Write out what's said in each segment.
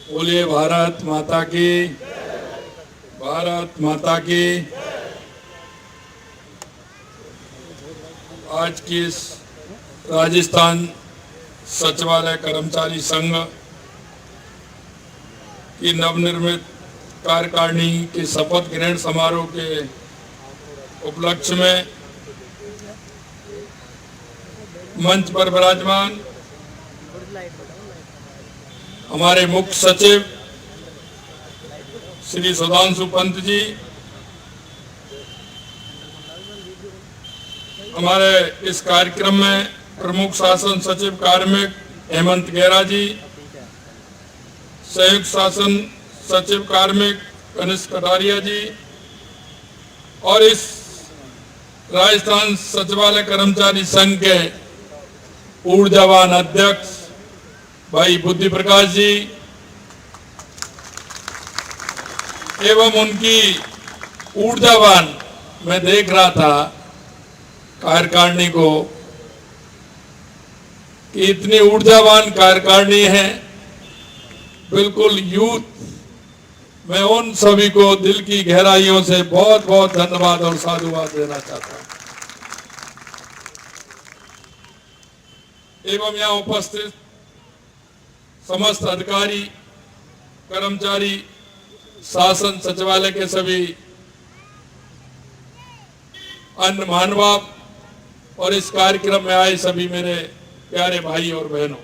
बोलिए भारत माता की, भारत माता की। आज की इस राजस्थान सचिवालय कर्मचारी संघ की नवनिर्मित कार्यकारिणी के शपथ ग्रहण समारोह के उपलक्ष्य में मंच पर विराजमान हमारे मुख्य सचिव श्री सुधांशु पंत जी, हमारे इस कार्यक्रम में प्रमुख शासन सचिव कार्मिक हेमंत गेरा जी, संयुक्त शासन सचिव कार्मिक कनिष्क कटारिया जी और इस राजस्थान सचिवालय कर्मचारी संघ के ऊर्जावान अध्यक्ष भाई बुद्धि प्रकाश जी एवं उनकी ऊर्जावान, मैं देख रहा था कार्यकारिणी को कि इतनी ऊर्जावान कार्यकारिणी है, बिल्कुल यूथ। मैं उन सभी को दिल की गहराइयों से बहुत बहुत धन्यवाद और साधुवाद देना चाहता हूं। एवं यहाँ उपस्थित समस्त अधिकारी, कर्मचारी, शासन सचिवालय के सभी अन्य महानुभाव और इस कार्यक्रम में आए सभी मेरे प्यारे भाई और बहनों,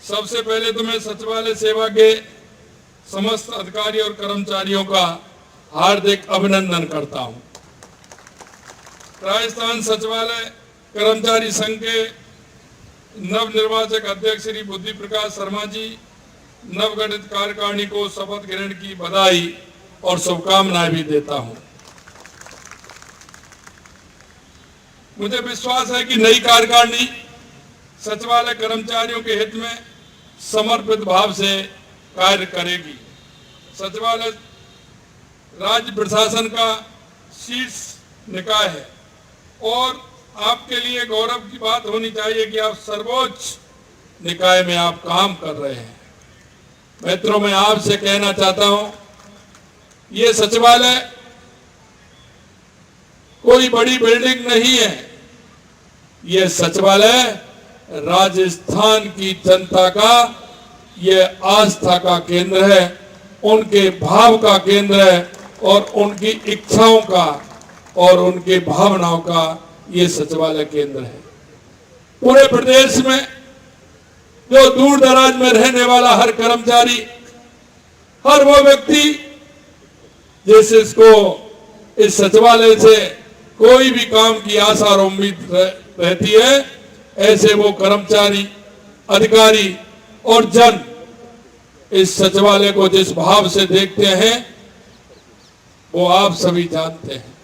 सबसे पहले तो मैं सचिवालय सेवा के समस्त अधिकारी और कर्मचारियों का हार्दिक अभिनंदन करता हूं। राजस्थान सचिवालय कर्मचारी संघ के नवनिर्वाचक अध्यक्ष श्री बुद्धि प्रकाश शर्मा जी, नवगठित कार्यकारिणी को शपथ ग्रहण की बधाई और शुभकामनाएं भी देता हूं। मुझे विश्वास है कि नई कार्यकारिणी सचिवालय कर्मचारियों के हित में समर्पित भाव से कार्य करेगी। सचिवालय राज्य प्रशासन का शीर्ष निकाय है और आपके लिए गौरव की बात होनी चाहिए कि आप सर्वोच्च निकाय में आप काम कर रहे हैं। मित्रों, मैं आपसे कहना चाहता हूं, ये सचिवालय कोई बड़ी बिल्डिंग नहीं है। ये सचिवालय राजस्थान की जनता का ये आस्था का केंद्र है, उनके भाव का केंद्र है और उनकी इच्छाओं का और उनके भावनाओं का ये सचिवालय केंद्र है। पूरे प्रदेश में जो दूर दराज में रहने वाला हर कर्मचारी, हर वो व्यक्ति जिसको इस सचिवालय से कोई भी काम की आशा और उम्मीद रहती है, ऐसे वो कर्मचारी, अधिकारी और जन इस सचिवालय को जिस भाव से देखते हैं वो आप सभी जानते हैं।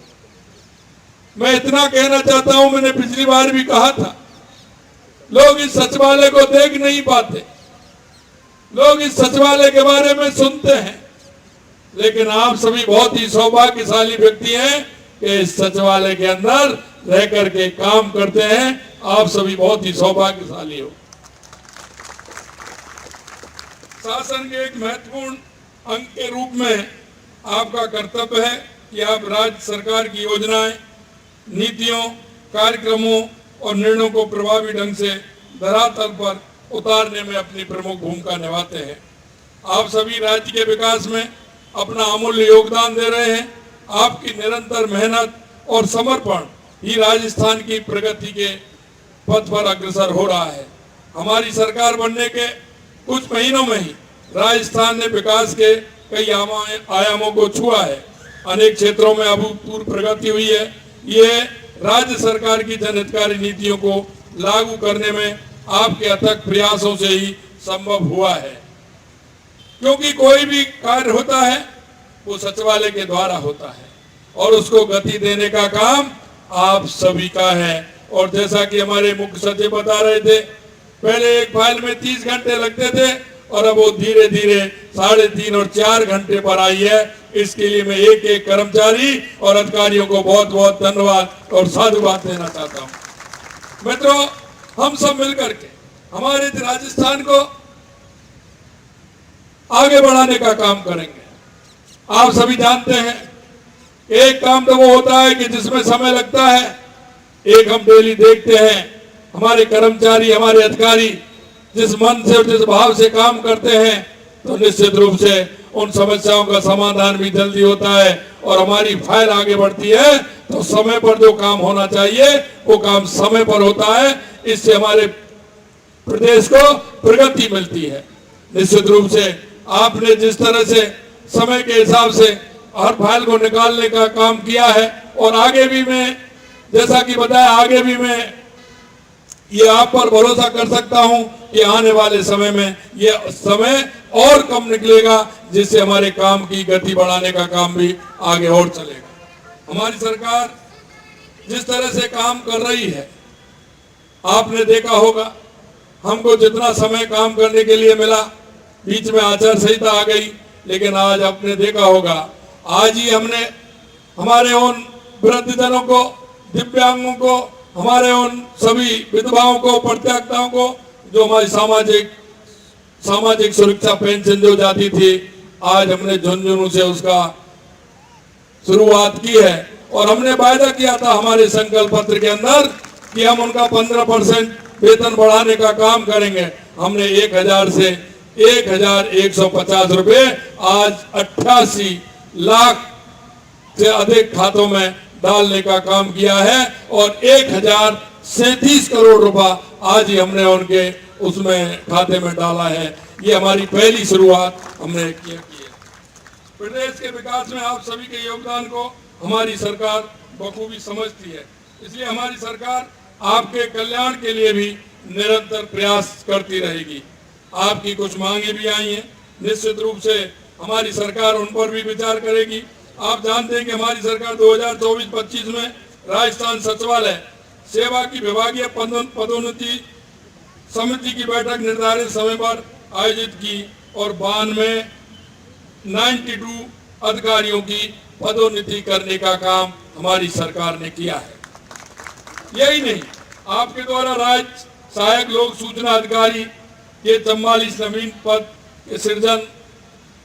मैं इतना कहना चाहता हूं, मैंने पिछली बार भी कहा था, लोग इस सचिवालय को देख नहीं पाते, लोग इस सचिवालय के बारे में सुनते हैं, लेकिन आप सभी बहुत ही सौभाग्यशाली व्यक्ति हैं कि इस सचिवालय के अंदर रह करके काम करते हैं। आप सभी बहुत ही सौभाग्यशाली हो। शासन के एक महत्वपूर्ण अंग के रूप में आपका कर्तव्य है कि आप राज्य सरकार की योजनाएं, नीतियों, कार्यक्रमों और निर्णयों को प्रभावी ढंग से धरातल पर उतारने में अपनी प्रमुख भूमिका निभाते हैं। आप सभी राज्य के विकास में अपना अमूल्य योगदान दे रहे हैं। आपकी निरंतर मेहनत और समर्पण ही राजस्थान की प्रगति के पथ पर अग्रसर हो रहा है। हमारी सरकार बनने के कुछ महीनों में ही राजस्थान ने विकास के कई आयामों को छुआ है। अनेक क्षेत्रों में अभूतपूर्व प्रगति हुई है। ये राज्य सरकार की जनहितकारी नीतियों को लागू करने में आपके अथक प्रयासों से ही संभव हुआ है, क्योंकि कोई भी कार्य होता है वो सचिवालय के द्वारा होता है और उसको गति देने का काम आप सभी का है। और जैसा कि हमारे मुख्य सचिव बता रहे थे, पहले एक फाइल में 30 घंटे लगते थे और अब वो धीरे धीरे 3.5 और 4 घंटे पर आई है। इसके लिए मैं एक एक कर्मचारी और अधिकारियों को बहुत बहुत धन्यवाद और साधुवाद देना चाहता हूं। मित्रों, हम सब मिलकर के हमारे राजस्थान को आगे बढ़ाने का काम करेंगे। आप सभी जानते हैं, एक काम तो वो होता है कि जिसमें समय लगता है, एक हम डेली देखते हैं हमारे कर्मचारी, हमारे अधिकारी जिस मन से और जिस भाव से काम करते हैं, तो निश्चित रूप से उन समस्याओं का समाधान भी जल्दी होता है और हमारी फाइल आगे बढ़ती है। तो समय पर जो काम होना चाहिए वो काम समय पर होता है। इससे हमारे प्रदेश को प्रगति मिलती है। निश्चित रूप से आपने जिस तरह से समय के हिसाब से हर फाइल को निकालने का काम किया है, और आगे भी मैं, जैसा कि बताया, आगे भी मैं ये आप पर भरोसा कर सकता हूं कि आने वाले समय में ये समय और कम निकलेगा, जिससे हमारे काम की गति बढ़ाने का काम भी आगे और चलेगा। हमारी सरकार जिस तरह से काम कर रही है, आपने देखा होगा, हमको जितना समय काम करने के लिए मिला, बीच में आचार संहिता आ गई, लेकिन आज आपने देखा होगा, आज ही हमने हमारे उन वृद्धजनों को, दिव्यांगों को, हमारे उन सभी विधवाओं को, परित्यक्ताओं को, जो हमारी सामाजिक सुरक्षा पेंशन जो जाती थी, आज हमने झुंझुनू से उसका शुरुआत की है। और हमने वायदा किया था हमारे संकल्प पत्र के अंदर कि हम उनका 15% वेतन बढ़ाने का काम करेंगे। हमने 1000 से 1150 रुपए आज 88 लाख से अधिक खातों में डालने का काम किया है, और 1037 करोड़ रुपया आज ही हमने उनके उसमें खाते में डाला है। ये हमारी पहली शुरुआत हमने की है। प्रदेश के विकास में आप सभी के योगदान को हमारी सरकार बखूबी समझती है, इसलिए हमारी सरकार आपके कल्याण के लिए भी निरंतर प्रयास करती रहेगी। आपकी कुछ मांगे भी आई हैं, निश्चित रूप से हमारी सरकार उन पर भी विचार करेगी। आप जानते हैं कि हमारी सरकार 2024-25 में राजस्थान सचिवालय सेवा की विभागीय पदोन्नति समिति की बैठक निर्धारित समय पर आयोजित की, और 92 अधिकारियों की पदोन्नति करने का काम हमारी सरकार ने किया है। यही नहीं, आपके द्वारा राज्य सहायक लोक सूचना अधिकारी के 44 नवीन पद के सृजन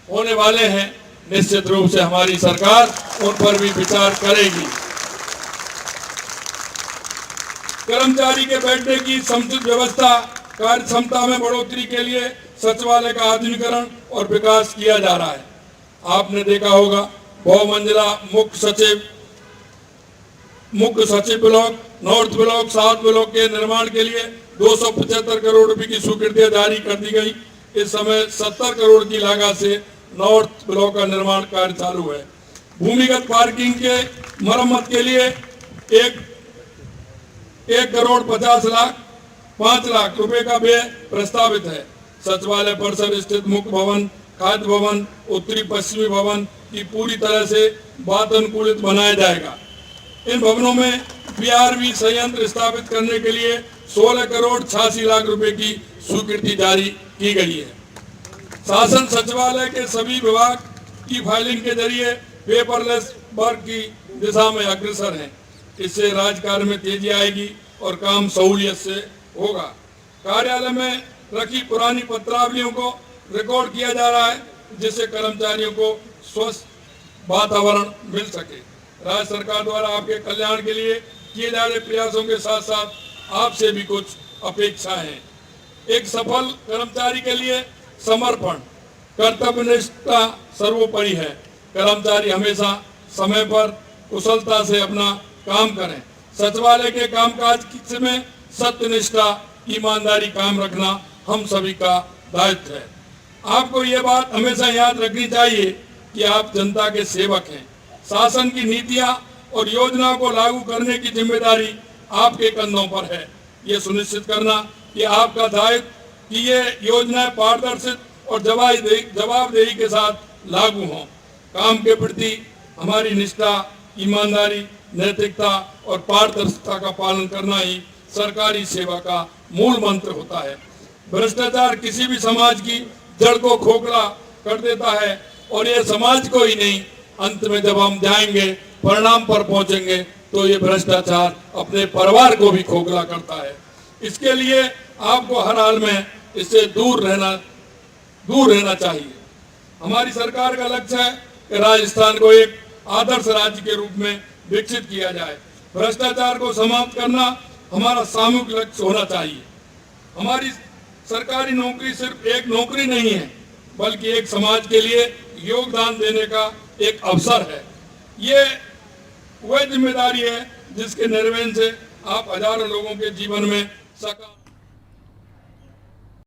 होने वाले हैं। निश्चित रूप से हमारी सरकार उन पर भी विचार करेगी। कर्मचारी के बैठने की समुचित व्यवस्था, कार्य क्षमता में बढ़ोतरी के लिए सचिवालय का आधुनिकीकरण और विकास किया जा रहा है। आपने देखा होगा, बहुमंजिला मुख्य सचिव block, north block, south block के निर्माण के लिए 275 करोड़ रुपए की स्वीकृतियां जारी कर दी गई। इस समय 70 करोड़ की लागत से नॉर्थ ब्लॉक का निर्माण कार्य चालू है। भूमिगत पार्किंग के मरम्मत के लिए 1,50,05 लाख रुपए का व्यय प्रस्तावित है। सचिवालय परिसर स्थित मुख्य भवन, खाद्य भवन, उत्तरी पश्चिमी भवन की पूरी तरह से वातानुकूलित बनाया जाएगा। इन भवनों में बीआरवी संयंत्र स्थापित करने के लिए 16,86,00,000 रुपए की स्वीकृति जारी की गई है। शासन सचिवालय के सभी विभाग की फाइलिंग के जरिए पेपरलेस वर्क की दिशा में अग्रसर है। इससे राजकार्य में तेजी आएगी और काम सहूलियत से होगा। कार्यालय में रखी पुरानी पत्रावलियों को रिकॉर्ड किया जा रहा है, जिससे कर्मचारियों को स्वस्थ वातावरण मिल सके। राज्य सरकार द्वारा आपके कल्याण के लिए किए जा रहे प्रयासों के साथ साथ आपसे भी कुछ अपेक्षा है। एक सफल कर्मचारी के लिए समर्पण, कर्तव्यनिष्ठता सर्वोपरि है। कर्मचारी हमेशा समय पर कुशलता से अपना काम करें। सचिवालय के कामकाज में सत्यनिष्ठा, ईमानदारी कायम रखना हम सभी का दायित्व है। आपको ये बात हमेशा याद रखनी चाहिए कि आप जनता के सेवक हैं। शासन की नीतियां और योजना को लागू करने की जिम्मेदारी आपके कंधों पर है। ये सुनिश्चित करना कि आपका दायित्व कि ये योजनाएं पारदर्शी और जवाबदेही के साथ लागू हों। काम के प्रति हमारी निष्ठा, ईमानदारी, नैतिकता और पारदर्शिता का पालन करना ही सरकारी सेवा का मूल मंत्र होता है। भ्रष्टाचार किसी भी समाज की जड़ को खोखला कर देता है, और ये समाज को ही नहीं, अंत में जब हम जाएंगे, परिणाम पर पहुंचेंगे, तो ये भ्रष्टाचार अपने परिवार को भी खोखला करता है। इसके लिए आपको हर हाल में इससे दूर रहना चाहिए। हमारी सरकार का लक्ष्य है कि राजस्थान को एक आदर्श राज्य के रूप में विकसित किया जाए। भ्रष्टाचार को समाप्त करना हमारा सामूहिक लक्ष्य होना चाहिए। हमारी सरकारी नौकरी सिर्फ एक नौकरी नहीं है, बल्कि एक समाज के लिए योगदान देने का एक अवसर है। ये वह जिम्मेदारी है जिसके निर्वहन से आप हजारों लोगों के जीवन में सकारात्मक